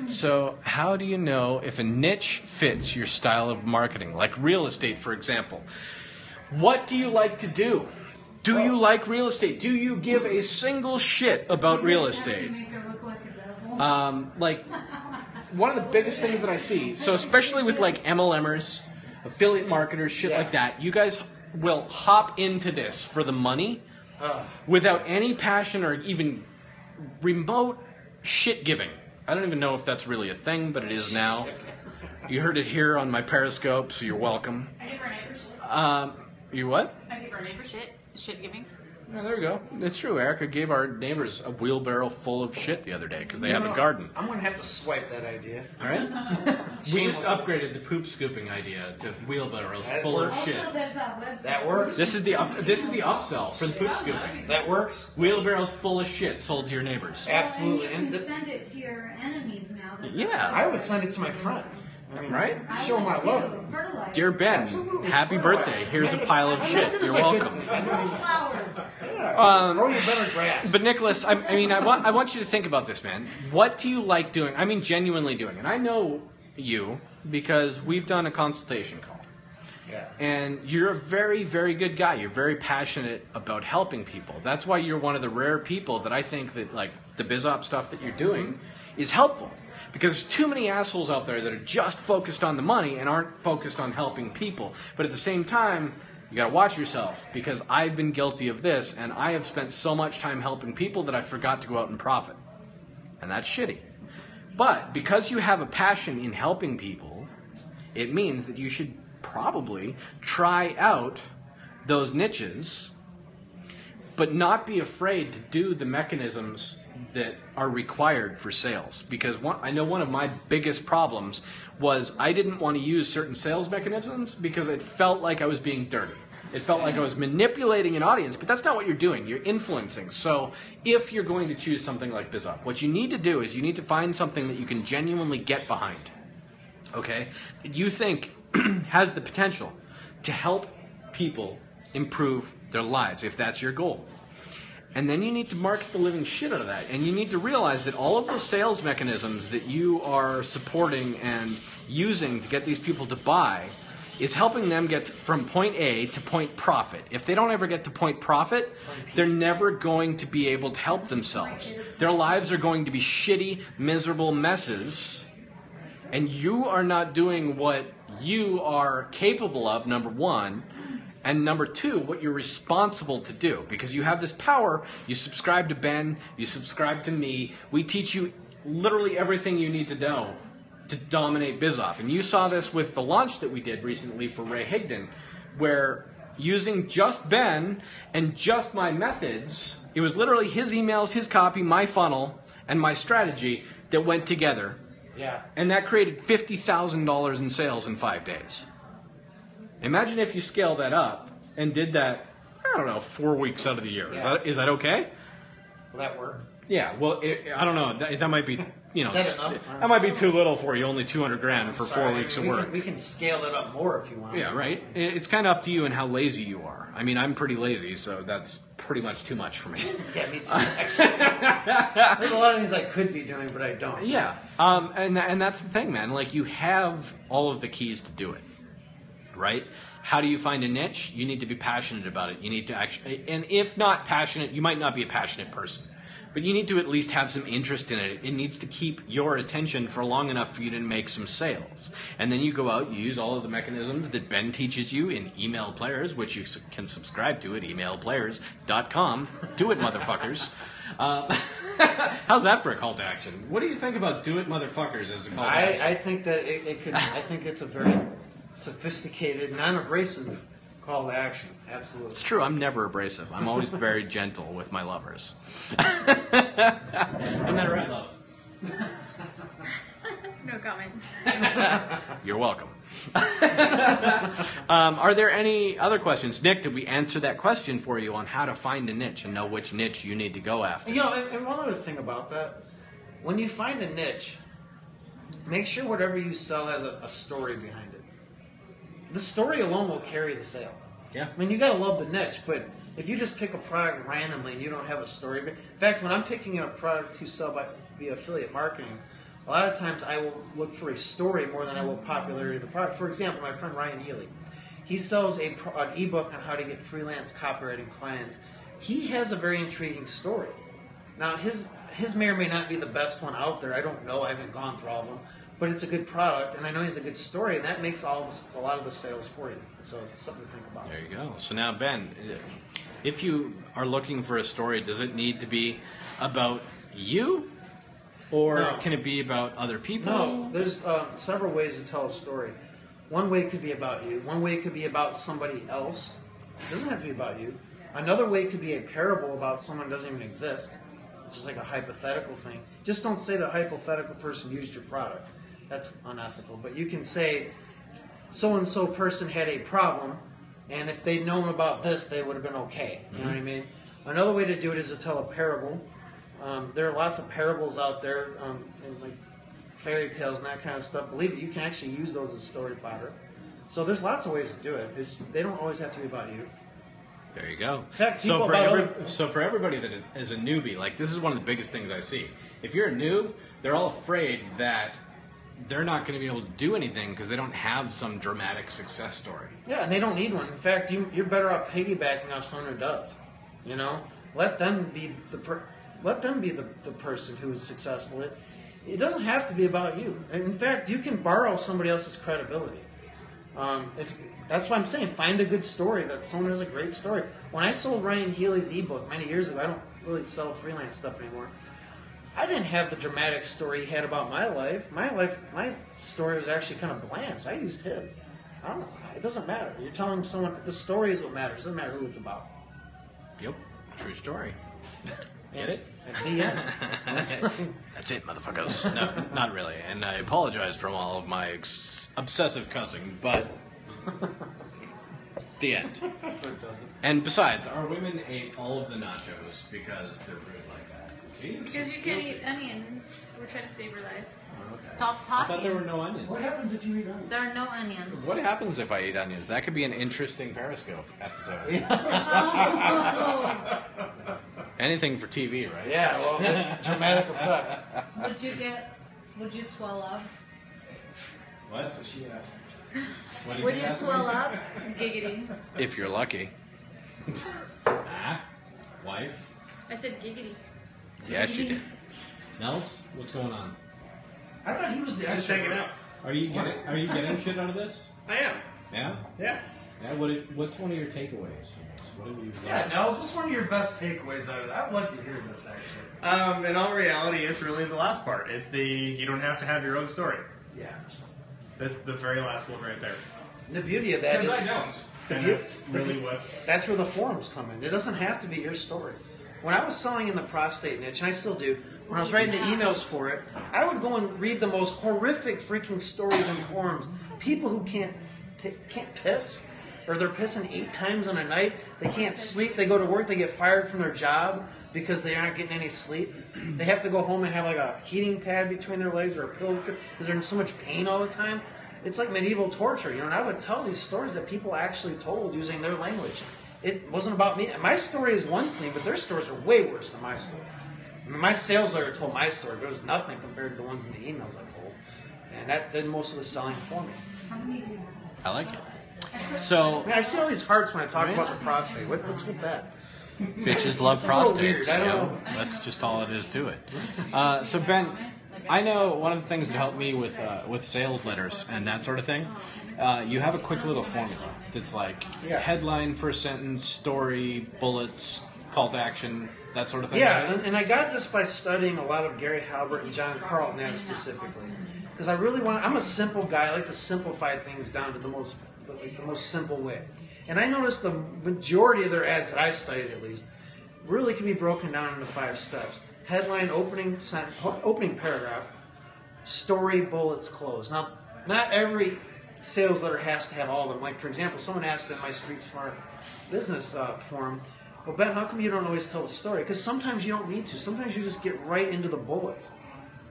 So, how do you know if a niche fits your style of marketing? Like real estate, for example. What do you like to do? Do you like real estate? Do you give a single shit about real estate? Make her look like a devil. Like, one of the biggest things that I see, so especially with like MLMers, affiliate marketers, shit Yeah. like that, you guys will hop into this for the money without any passion or even remote shit giving. I don't even know if that's really a thing, but it is now. You heard it here on my Periscope, so you're welcome. I give our neighbor shit. You what? I give our neighbor shit. Shit giving. Yeah, there you go. It's true. Erica gave our neighbors a wheelbarrow full of shit the other day because they have a garden. I'm going to have to swipe that idea. All right? We Shameless. just upgraded the poop scooping idea to wheelbarrows That full of works. shit. Also, there's that website. That works. This is the upsell for the poop scooping. That works. Wheelbarrows full of shit sold to your neighbors. Absolutely. And you And can send it to your enemies now. There's Yeah. that I would website. send it to my friends. I mean, Right? I Show would my too. love. Fertilizer. Dear Ben, Absolutely. happy birthday. Here's a pile of shit. You're welcome. Flowers. Grow you better grass. But Nicholas, I want you to think about this, man. What do you like doing? I mean, genuinely doing. And I know you because we've done a consultation call. Yeah. And you're a very, very good guy. You're very passionate about helping people. That's why you're one of the rare people that I think that, like, the BizOp stuff that you're doing is helpful. Because there's too many assholes out there that are just focused on the money and aren't focused on helping people. But at the same time, you got to watch yourself, because I've been guilty of this, and I have spent so much time helping people that I forgot to go out and profit. And that's shitty. But because you have a passion in helping people, it means that you should probably try out those niches, but not be afraid to do the mechanisms that are required for sales. Because I know one of my biggest problems was I didn't want to use certain sales mechanisms because it felt like I was being dirty. It felt like I was manipulating an audience, but that's not what you're doing. You're influencing. So if you're going to choose something like BizUp, what you need to do is you need to find something that you can genuinely get behind. Okay? That you think has the potential to help people improve their lives, if that's your goal. And then you need to market the living shit out of that. And you need to realize that all of those sales mechanisms that you are supporting and using to get these people to buy is helping them get from point A to point profit. If they don't ever get to point profit, they're never going to be able to help themselves. Their lives are going to be shitty, miserable messes. And you are not doing what you are capable of, number one. And number two, what you're responsible to do. Because you have this power. You subscribe to Ben. You subscribe to me. We teach you literally everything you need to know to dominate BizOp. And you saw this with the launch that we did recently for Ray Higdon, where using just Ben and just my methods, it was literally his emails, his copy, my funnel, and my strategy that went together. Yeah. And that created $50,000 in sales in 5 days. Imagine if you scale that up and did that, I don't know, 4 weeks out of the year. Yeah. Is that okay? Will that work? Yeah, well, I don't know. That might be, Is that enough? that might be too little for you. Only $200,000 for 4 weeks of work. We can scale it up more if you want. Yeah, right. It's kind of up to you and how lazy you are. I mean, I'm pretty lazy, so that's pretty much too much for me. Yeah, me too. Actually, there's a lot of things I could be doing, but I don't. Yeah, and that's the thing, man. Like, you have all of the keys to do it, right? How do you find a niche? You need to be passionate about it. You need to actually, and if not passionate, you might not be a passionate person. But you need to at least have some interest in it. It needs to keep your attention for long enough for you to make some sales. And then you go out, you use all of the mechanisms that Ben teaches you in Email Players, which you can subscribe to at emailplayers.com. Do it, motherfuckers. How's that for a call to action? What do you think about do it, motherfuckers as a call to action? I think that it could. I think it's a very sophisticated, non-abrasive call to action. Absolutely. It's true. I'm never abrasive. I'm always very gentle with my lovers. Isn't that right, love? No comment. You're welcome. Are there any other questions? Nick, did we answer that question for you on how to find a niche and know which niche you need to go after? You know, and one other thing about that, when you find a niche, make sure whatever you sell has a story behind it. The story alone will carry the sale. Yeah. I mean, you got to love the niche, but if you just pick a product randomly and you don't have a story, in fact, when I'm picking a product to sell via affiliate marketing, a lot of times I will look for a story more than I will popularity of the product. For example, my friend Ryan Healy, he sells an ebook on how to get freelance copywriting clients. He has a very intriguing story. Now, his may or may not be the best one out there. I don't know. I haven't gone through all of them. But it's a good product, and I know he's a good story, and that makes a lot of the sales for you. So something to think about. There you go. So now, Ben, if you are looking for a story, does it need to be about you? Or can it be about other people? No, there's several ways to tell a story. One way could be about you. One way could be about somebody else. It doesn't have to be about you. Another way could be a parable about someone that doesn't even exist. It's just like a hypothetical thing. Just don't say the hypothetical person used your product. That's unethical. But you can say, so-and-so person had a problem, and if they'd known about this, they would have been okay. You know what I mean? Another way to do it is to tell a parable. There are lots of parables out there, and like fairy tales and that kind of stuff. Believe it, you can actually use those as story fodder. So there's lots of ways to do it. They don't always have to be about you. There you go. In fact, So for everybody that is a newbie, like, this is one of the biggest things I see. If you're a noob, they're all afraid that they're not going to be able to do anything because they don't have some dramatic success story. Yeah, and they don't need one. In fact, you're better off piggybacking off someone who does. You know, let them be the person who is successful. It doesn't have to be about you. In fact, you can borrow somebody else's credibility. That's why I'm saying find a good story that someone has a great story. When I sold Ryan Healy's ebook many years ago, I don't really sell freelance stuff anymore. I didn't have the dramatic story he had about my life. My story was actually kind of bland, so I used his. I don't know. It doesn't matter. You're telling someone the story is what matters. It doesn't matter who it's about. Yep. True story. Get it? At the end. That's it, motherfuckers. No, not really. And I apologize for all of my obsessive cussing, but the end. So it doesn't. And besides, our women ate all of the nachos because they're rude like that. See? Because you can't eat onions. We're trying to save her life. Okay. Stop I talking. thought there were no onions. What happens if you eat onions? There are no onions. What happens if I eat onions? That could be an interesting Periscope episode. Oh. Anything for TV, right? Yeah, well, dramatic effect. Would you swell up? Well, that's what she asked. Would you swell up? Giggity. If you're lucky. Wife? I said giggity. Yeah, she did. Nels, what's going on? I thought he was the Just extra. hanging out. Are you getting shit out of this? I am. Yeah? Yeah. Yeah. What's one of your takeaways from this? What have you Yeah, Nels, what's one of your best takeaways out of it? I would like to hear this, actually. In all reality, it's really the last part. It's you don't have to have your own story. Yeah. That's the very last one right there. The beauty of that is Because I don't. And that's really what's... that's where the forums come in. It doesn't have to be your story. When I was selling in the prostate niche, and I still do, when I was writing the emails for it, I would go and read the most horrific freaking stories in forums. People who can't piss, or they're pissing 8 times in a night. They can't sleep. They go to work. They get fired from their job. because they aren't getting any sleep. They have to go home and have like a heating pad between their legs or a pillow because they're in so much pain all the time. It's like medieval torture, you know. And I would tell these stories that people actually told using their language. It wasn't about me. My story is one thing, but their stories are way worse than my story. I mean, my sales lawyer told my story, but it was nothing compared to the ones in the emails I told. And that did most of the selling for me. I like it. So, I mean, I see all these hearts when I talk about the prostate. What's with that? bitches love It's a little weird, prostates. I don't Yeah, know. that's just all it is to it. So Ben, I know one of the things that helped me with sales letters and that sort of thing. You have a quick little formula that's like Yeah. headline, first sentence, story, bullets, call to action, that sort of thing. Yeah, and I got this by studying a lot of Gary Halbert and John Carlton ads specifically. Because I really I'm a simple guy. I like to simplify things down to the most simple way. And I noticed the majority of their ads that I studied, at least, really can be broken down into 5 steps. Headline, opening paragraph, story, bullets, close. Now, not every sales letter has to have all of them. Like, for example, someone asked in my Street Smart Business forum, well, Ben, how come you don't always tell the story? Because sometimes you don't need to. Sometimes you just get right into the bullets.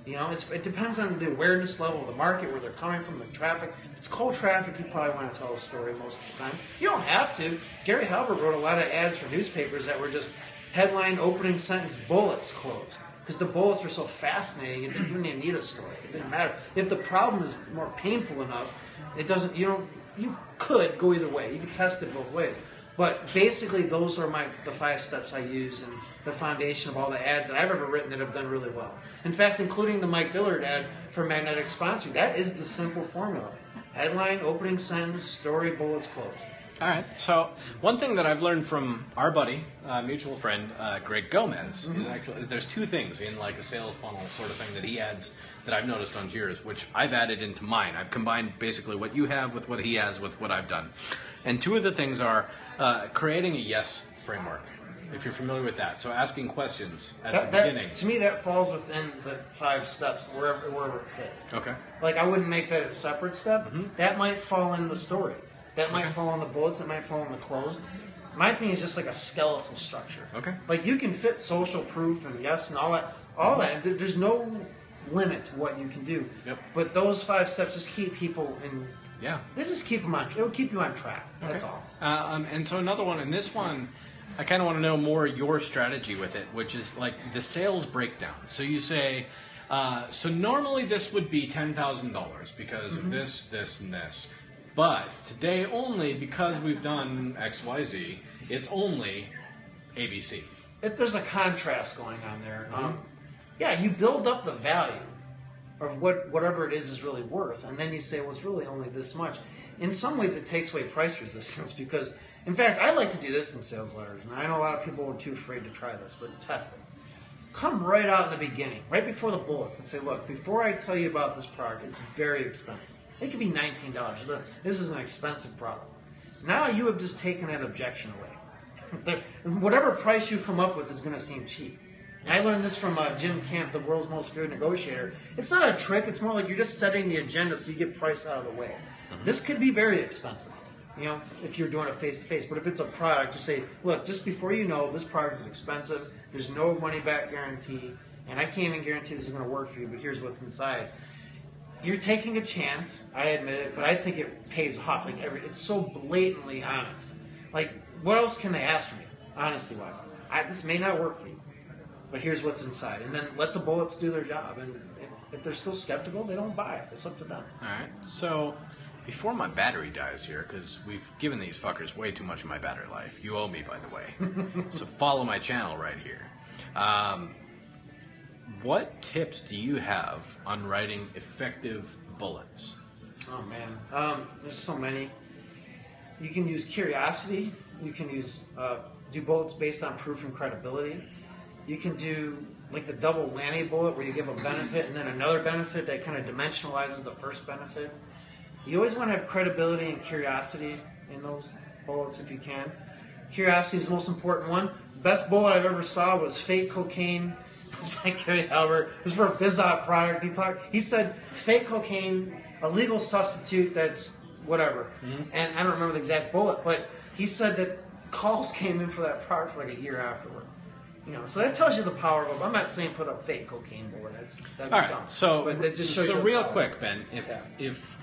You know, it depends on the awareness level of the market, where they're coming from, the traffic. If it's cold traffic, you probably want to tell a story most of the time. You don't have to. Gary Halbert wrote a lot of ads for newspapers that were just headline, opening sentence, bullets, close. Because the bullets were so fascinating, you didn't even need a story. It didn't matter. If the problem is more painful enough, it doesn't. You could go either way. You could test it both ways. But basically, those are the 5 steps I use and the foundation of all the ads that I've ever written that have done really well. In fact, including the Mike Dillard ad for Magnetic Sponsoring, that is the simple formula. Headline, opening sentence, story, bullets, close. All right. So one thing that I've learned from our buddy, mutual friend, Greg Gomez, is actually there's 2 things in like a sales funnel sort of thing that he adds that I've noticed on yours, which I've added into mine. I've combined basically what you have with what he has with what I've done. And 2 of the things are creating a yes framework, if you're familiar with that. So asking questions at the beginning. To me, that falls within the 5 steps, wherever it fits. Okay. Like, I wouldn't make that a separate step. That might fall in the story. That might fall in the bullets. That might fall in the close. My thing is just like a skeletal structure. Okay. Like, you can fit social proof and yes and all that. All that. There's no limit to what you can do. Yep. But those 5 steps just keep people in. Yeah. They just keep them on. It'll keep you on track. That's all. And so another one, and this one, I kind of want to know more your strategy with it, which is like the sales breakdown. So you say, so normally this would be $10,000 because of this, this, and this. But today only, because we've done X, Y, Z, it's only ABC. If there's a contrast going on there, yeah, you build up the value of whatever it is really worth, and then you say, well, it's really only this much. In some ways, it takes away price resistance because, in fact, I like to do this in sales letters, and I know a lot of people are too afraid to try this, but test it. Come right out in the beginning, right before the bullets, and say, look, before I tell you about this product, it's very expensive. It could be $19. This is an expensive product. Now you have just taken that objection away. Whatever price you come up with is going to seem cheap. And I learned this from Jim Camp, the world's most feared negotiator. It's not a trick. It's more like you're just setting the agenda so you get price out of the way. This could be very expensive, you know, if you're doing it face-to-face. But if it's a product, just say, look, just before you know, this product is expensive. There's no money-back guarantee. And I can't even guarantee this is going to work for you, but here's what's inside. You're taking a chance, I admit it, but I think it pays off. Like it's so blatantly honest. Like, what else can they ask from you, honesty-wise? This may not work for you, but here's what's inside. And then let the bullets do their job. And if they're still skeptical, they don't buy it. It's up to them. All right. So before my battery dies here, because we've given these fuckers way too much of my battery life. You owe me, by the way. So follow my channel right here. What tips do you have on writing effective bullets? Oh, man. There's so many. You can use curiosity. You can use do bullets based on proof and credibility. You can do like the double whammy bullet where you give a benefit and then another benefit that kind of dimensionalizes the first benefit. You always want to have credibility and curiosity in those bullets if you can. Curiosity is the most important one. The best bullet I've ever saw was fake cocaine. It's by Gary Halbert. It was for a BizOp product. He said fake cocaine, a legal substitute that's whatever. And I don't remember the exact bullet, but he said that calls came in for that product for like a year afterward. So that tells you the power of. I'm not saying put up fake cocaine board. That'd be All right. dumb. So, but that just shows you the real power. quick, Ben, Yeah. if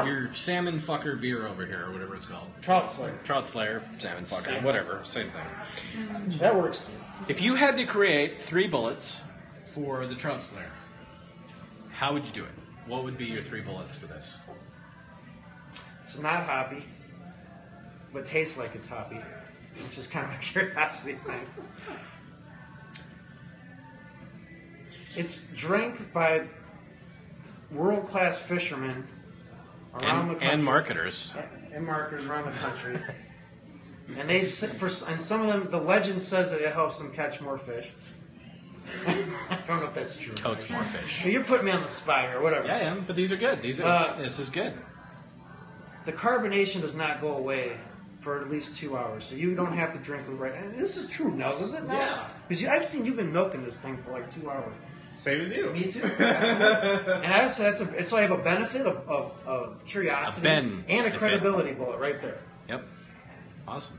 your salmon fucker beer over here, or whatever it's called, Trout Slayer. trout slayer, salmon fucker, Salmon. whatever, same thing. That works too. If you had to create 3 bullets for the trout slayer, how would you do it? What would be your 3 bullets for this? It's not hoppy, but tastes like it's hoppy, which is kind of a curiosity thing. It's drank by world-class fishermen around the country. And marketers. And marketers around the country. And and some of them, the legend says that it helps them catch more fish. I don't know if that's true. Totes more fish. But you're putting me on the spot here, whatever. Yeah, I am, but these are good. This is good. The carbonation does not go away for at least 2 hours, so you don't have to drink it right. And this is true, Nels, is it not? Yeah. Because I've seen you've been milking this thing for like 2 hours. Same as you. Me too. And I say so I have a benefit of curiosity A ben- and a if it- credibility bullet right there. Yep. Awesome.